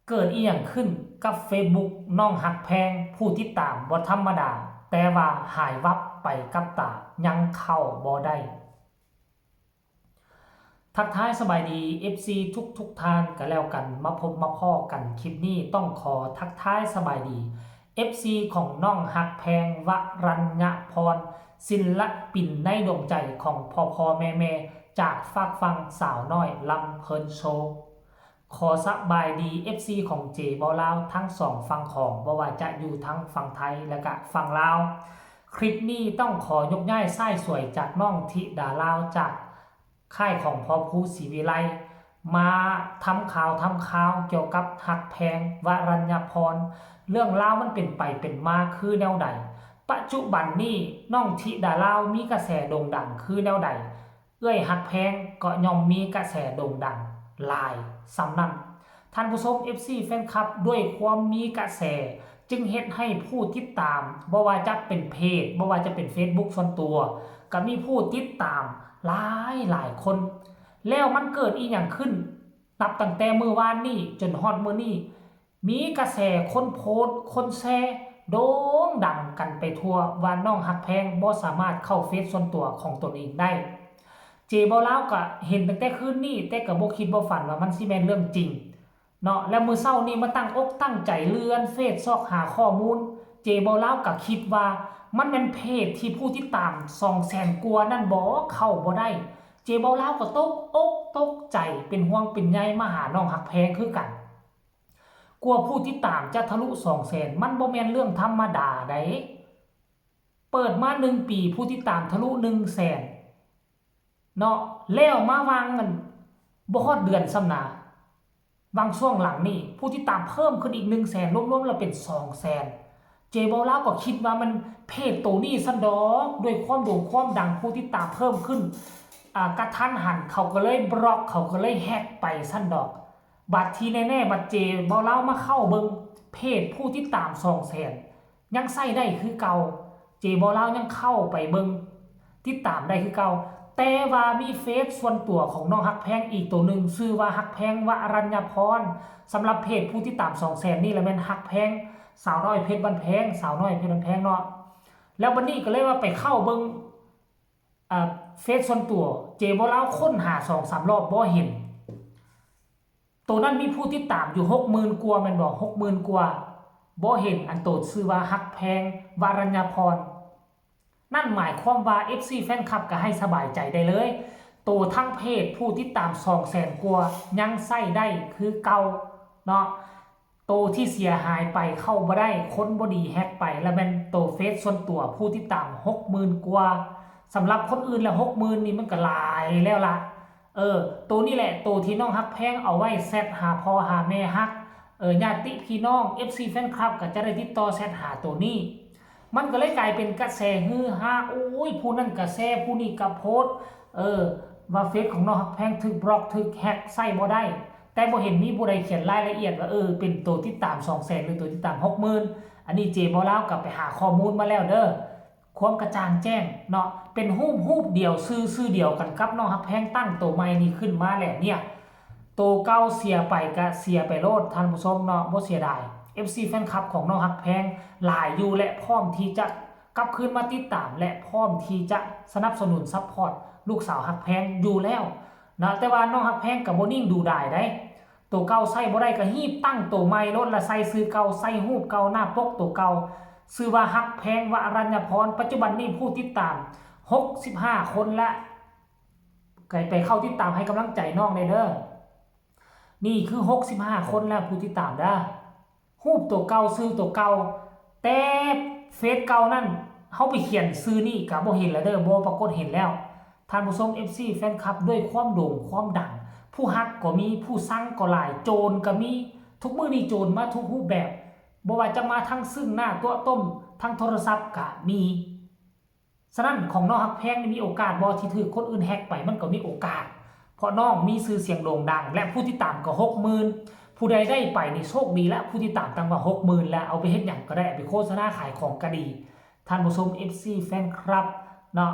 เกิดอีหยังขึ้นกับ Facebook น้องหักแพงผู้ติดตามบ่ธรรมดาแต่ว่าหายวับไปกับตายังเข้าบ่ได้ทักทายสบายดี FC ทุกท่านกันแล้วกันมาพบมาพ้อกันคลิปนี้ต้องขอทักทายสบายดี FC ของน้องหักแพงวรัญญพรศิลปินในดวงใจของพ่อแม่จากฝากฟังสาวน้อยลำเพลินโชว์ขอสบายดี FC ของเจบอลาวทั้งสองฝั่งของบ่ว่าจะอยู่ทั้งฝั่งไทยและก็ฝั่งลาวคลิปนี้ต้องขอยกย่ายไส้สวยจากน้องธิดาลาวจากค่ายของพ่อภูศรีวิไลมาทำข่าวเกี่ยวกับหักแพงวรัญญพรเรื่องราวมันเป็นไปเป็นมาคือแนวใดปัจจุบันนี้น้องธิดาลาวมีกระแสโด่งดังคือแนวใดหักแพงก็ย่อมมีกระแสโด่งดังหลายสำนั้นท่านผู้ชม FC แฟนคลับด้วยความมีกระแสจึงเฮ็ดให้ผู้ติดตามบ่ว่าจะเป็นเพจบ่ว่าจะเป็น Facebook ส่วนตัวก็มีผู้ติดตามหลายคนแล้วมันเกิดอีหยังขึ้นนับตั้งแต่มื้อวานนี้จนฮอดมื้อนี้มีกระแสคนโพสต์คนแชร์โด่งดังกันไปทั่วว่าน้องหักแพงบ่สามารถเข้าเฟซส่วนตัวของตนเองได้เจบอลาวก็เห็นตั้งแต่คืนนี้แต่ก็บ่คิดบ่ฝันว่ามันสิแม่นเรื่องจริงเนาะแล้วมื้อเช้านี้มาตั้งอกตั้งใจเลื่อนเฟซซอกหาข้อมูลเจบอลาวก็คิดว่ามันเป็นเพจที่ผู้ติดตาม 200,000 กว่านั่นบ่เข้าบ่ได้เจบอลาวก็ตกใจเป็นห่วงเป็นใยมาหาน้องหักแพงคือกันกลัวผู้ติดตามจะทะลุ 200,000 มันบ่แม่นเรื่องธรรมดาได้เปิดมา1ปีผู้ติดตามทะลุ 100,000เนาะแล้วมาวางกันบ่ฮอดเดือนซ้ำหน้าวางช่วงหลังนี่ผู้ติดตามเพิ่มขึ้นอีก 100,000 รวมๆแล้วเป็น 200,000 เจบอลาวก็คิดว่ามันเพจตัวนี้ซั่นดอกด้วยความโด่งความดังผู้ติดตามเพิ่มขึ้นกระทันหันเขาก็เลยบล็อกเขาก็เลยแฮกไปซั่นดอกบัดทีแน่ๆบัดเจบอลาวมาเข้าเบิ่งเพจผู้ติดตาม 200,000 ยังใช้ได้คือเก่าเจบอลาวยังเข้าไปเบิ่งติดตามได้คือเก่าแต่ว่ามีเฟซส่วนตัวของน้องฮักแพงอีกตัวหนึ่งชื่อว่าฮักแพงวรัญญพรสำหรับเพจผู้ติดตาม 200,000 นี่แหละแม่นฮักแพงสาวน้อยเพชรบ้านแพงสาวน้อยเพชรบ้านแพงเนาะแล้ววันนี้ก็เลยว่าไปเข้าเบิ่งเฟซส่วนตัวเจบ่เล่าค้นหา 2-3 รอบบ่เห็นตัวนั้นมีผู้ติดตามอยู่ 60,000 กว่าแม่นบ่ 60,000 กว่าบ่เห็นอันโตชื่อว่าฮักแพงวรัญญพรนั่นหมายความว่า FC แฟนคลับก็ให้สบายใจได้เลยโตทั้งเพจผู้ติดตาม 200,000 กว่ายังใช้ได้คือเก่าเนาะโตที่เสียหายไปเข้าบ่ได้คนบ่ดีแฮกไปแล้วแม่นโตเฟซส่วนตัวผู้ติดตาม 60,000 กว่าสำหรับคนอื่นแล้ว 60,000 นี่มันก็หลายแล้วล่ะตัวนี้แหละตัวที่น้องฮักแพงเอาไว้แซดหาพ่อหาแม่ฮักญาติพี่น้อง FC แฟนคลับก็จะได้ติดต่อแซดหาตัวนี้มันก็เลยกลายเป็นกระแสฮือฮาโอ้ยผู้นั้นกระแสผู้นี้กระโพสว่าเฟซของน้องฮักแพงถูกบล็อกถูกแฮกใส่บ่ได้แต่บ่เห็นมีผู้ใดเขียนรายละเอียดว่าเป็นตัวติดตาม 200,000 หรือตัวติดตาม 60,000 อันนี้เจบ่ลาวกลับไปหาข้อมูลมาแล้วเด้อความกระจ่างแจ้งเนาะเป็นรูปเดียวชื่อเดียวกันกับน้องฮักแพงตั้งตัวใหม่นี้ขึ้นมาแล้วเนี่ยตัวเก่าเสียไปก็เสียไปโลดท่านผู้ชมเนาะบ่เสียดายFC แฟนคลับของน้องฮักแพงหลายอยู่และพร้อมที่จะกลับคืนมาติดตามและพร้อมที่จะสนับสนุนซัพพอร์ตลูกสาวฮักแพงอยู่แล้วนะแต่ว่าน้องฮักแพงกับบ่นิ่งดูได้ได้ตัวเก่าใส่บ่ได้ก็ฮีบตั้งตัวใหม่ลดละใส่ซื้อเก่าใส่รูปเก่าหน้าปกตัวเก่าชื่อว่าฮักแพงวรัญญพรปัจจุบันนี้ผู้ติดตาม65 คนละไปเข้าติดตามให้กำลังใจน้องเด้อนี่คือ65 คนแล้วผู้ติดตามเด้อรูปตัวเก่าซื้อตัวเก่าแต่เฟซเก่านั่นเฮาไปเขียนซื้อนี่ก็บ่เห็นแล้วเด้อบ่ปรากฏเห็นแล้วท่านผู้ชม FC แฟนคลับด้วยความโด่งความดังผู้ฮักก็มีผู้ซังก็หลายโจรก็มีทุกมื้อนี้โจรมาทุกรูปแบบบ่ว่าจะมาทั้งซึ่งหน้าตัวต้มทั้งโทรศัพท์ก็มีฉะนั้นของน้องฮักแพงมีโอกาสบ่ที่ถูกคนอื่นแฮกไปมันก็มีโอกาสเพราะน้องมีชื่อเสียงโด่งดังและผู้ติดตามก็ 60,000ผู้ใดได้ไปนี่โชคดีและผู้ติดตามตั้งว่า 60,000 แล้วเอาไปเฮ็ดหยังก็ได้ไปโฆษณาขายของก็ดีท่านผู้ชม FC แฟนคลับเนาะ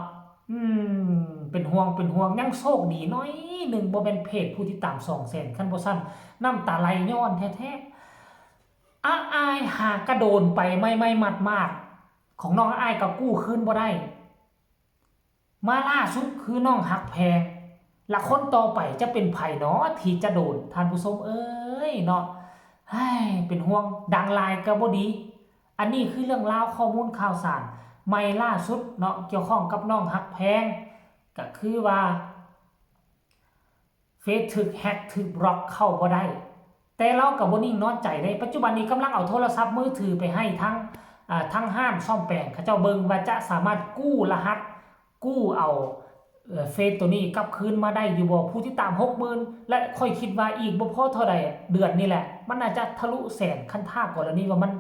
เป็นห่วงยังโชคดีน้อยนึงบ่แม่นเพจผู้ติดตาม 200,000 คันบ่ซั่นน้ำตาไหลย้อนแท้ อายหากระโดนไปไม่มากของน้องอายก็กู้คืนบ่ได้มาล่าสุดคือน้องหักแพงและคนต่อไปจะเป็นไผเนาะที่จะโดนท่านผู้ชมเอ้ยเนาะให้เป็นห่วงดังลายก็บ่ดีอันนี้คือเรื่องราวข้อมูลข่าวสารใหม่ล่าสุดเนาะเกี่ยวข้องกับน้องหักแพงก็คือว่าเฟซถึกแฮ็กถึกบล็อกเข้าบ่ได้แต่เรากับบ่นิ่งนอนใจได้ปัจจุบันนี้กำลังเอาโทรศัพท์มือถือไปให้ทั้งห้างซ่อมแปลงเขาเจ้าเบิ่งว่าจะสามารถกู้รหัสกู้เอาเฟซตัวนี้กลับคืนมาได้อยู่บ่ผู้ที่ตาม 60,000 และค่อยคิดว่าอีกบ่พอเท่าใดเดือนนี่แหละมันน่าจะทะลุแสนคันท่ากรณีว่ามัน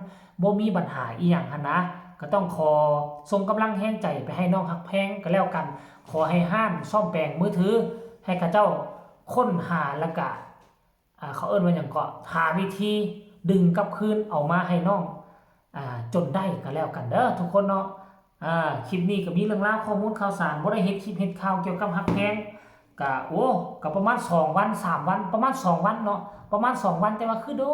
บ่มีปัญหาอีหยังหั่นนะก็ต้องขอส่งกำลังแรงใจไปให้น้องฮักแพงก็แล้วกันขอให้ห้างซ่อมแปลงมือถือให้เขาเจ้าค้นหาแล้วก็เขาเอิ้นว่าหยังก็หาวิธีดึงกลับคืนเอามาให้น้องจนได้ก็แล้วกันเด้อทุกคนเนาะคลิปนี้ก็มีเรื่องราวข้อมูลข่าวสารบ่ได้เฮ็ดคลิปเฮ็ดข่าวเกี่ยวกับฮักแพงก็ประมาณ2วัน3วันประมาณ2วันเนาะประมาณ2วันแต่ว่าคือโด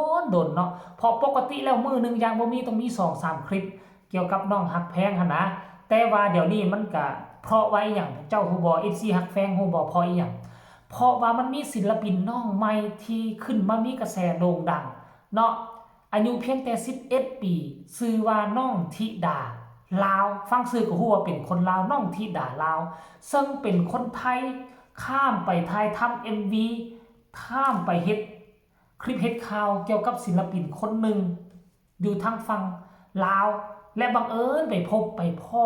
นเนาะเพราะปกติแล้วมื้อนึงอย่างบ่มีต้องมี 2-3 คลิปเกี่ยวกับน้องฮักแพงหั่นนะแต่ว่าเดี๋ยวนี้มันก็เพราะว่าอีหยังเจ้าฮู้บ่ FC ฮักแพงฮู้บ่เพราะอีหยังเพราะว่ามันมีศิลปินน้องใหม่ที่ขึ้นมามีกระแสโด่งดังเนาะอายุเพียงแต่11ปีชื่อว่าน้องธิดาลาวฟังชื่อก็ฮู้ว่าเป็นคนลาวน้องธิดาลาวซึ่งเป็นคนไทยข้ามไปถ่ายทำ MV ข้ามไปเฮ็ดคลิปเฮ็ดข่าวเกี่ยวกับศิลปินคนหนึ่งอยู่ทางฝั่งลาวและบังเอิญไปพบไปพ่อ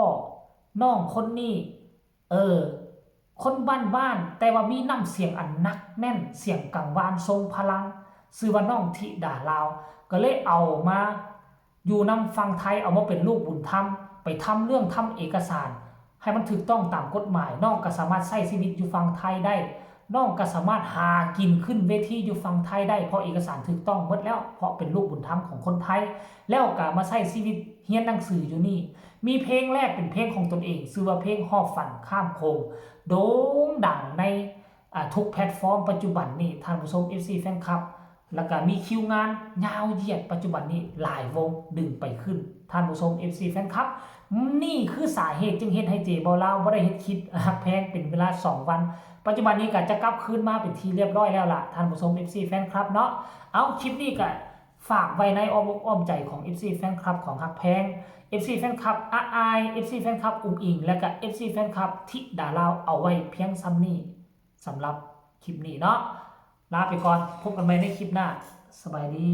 น้องคนนี้คนบ้านแต่ว่ามีน้ำเสียงอันหนักแน่นเสียงกังวานทรงพลังชื่อว่าน้องธิดาลาวก็เลยเอามาอยู่นำฝั่งไทยเอามาเป็นลูกบุญธรรมไปทำเรื่องทำเอกสารให้มันถูกต้องตามกฎหมายน้องก็สามารถใช้ชีวิตอยู่ฝั่งไทยได้น้องก็สามารถหากินขึ้นเวทีอยู่ฝั่งไทยได้เพราะเอกสารถูกต้องหมดแล้วเพราะเป็นลูกบุญธรรมของคนไทยแล้วก็มาใช้ชีวิตเรียนหนังสืออยู่นี่มีเพลงแรกเป็นเพลงของตนเองชื่อว่าเพลงหอบฝันข้ามโค้งโด่งดังในทุกแพลตฟอร์มปัจจุบันนี้ท่านผู้ชม FC แฟนคลับแล้วก็มีคิวงานยาวเหยียดปัจจุบันนี้หลายวงดึงไปขึ้นท่านผู้ชม FC แฟนคลับนี่คือสาเหตุจึงเฮ็ดให้เจบ่ลาวบ่ได้เฮ็ดคลิปฮักแพงเป็นเวลา2วันปัจจุบันนี้ก็จะกลับคืนมาเป็นที่เรียบร้อยแล้วล่ะท่านผู้ชม FC แฟนคลับเนาะเอาคลิปนี้ก็ฝากไว้ในอ้อมอกอ้อมใจของ FC แฟนคลับของฮักแพง FC แฟนคลับFC แฟนคลับอุ้งอิงและก็ FC แฟนคลับธิดาลาวเอาไว้เพียงซ้ำนี้สำหรับคลิปนี้เนาะลาไปก่อนพบกันใหม่ในคลิปหน้าสบายดี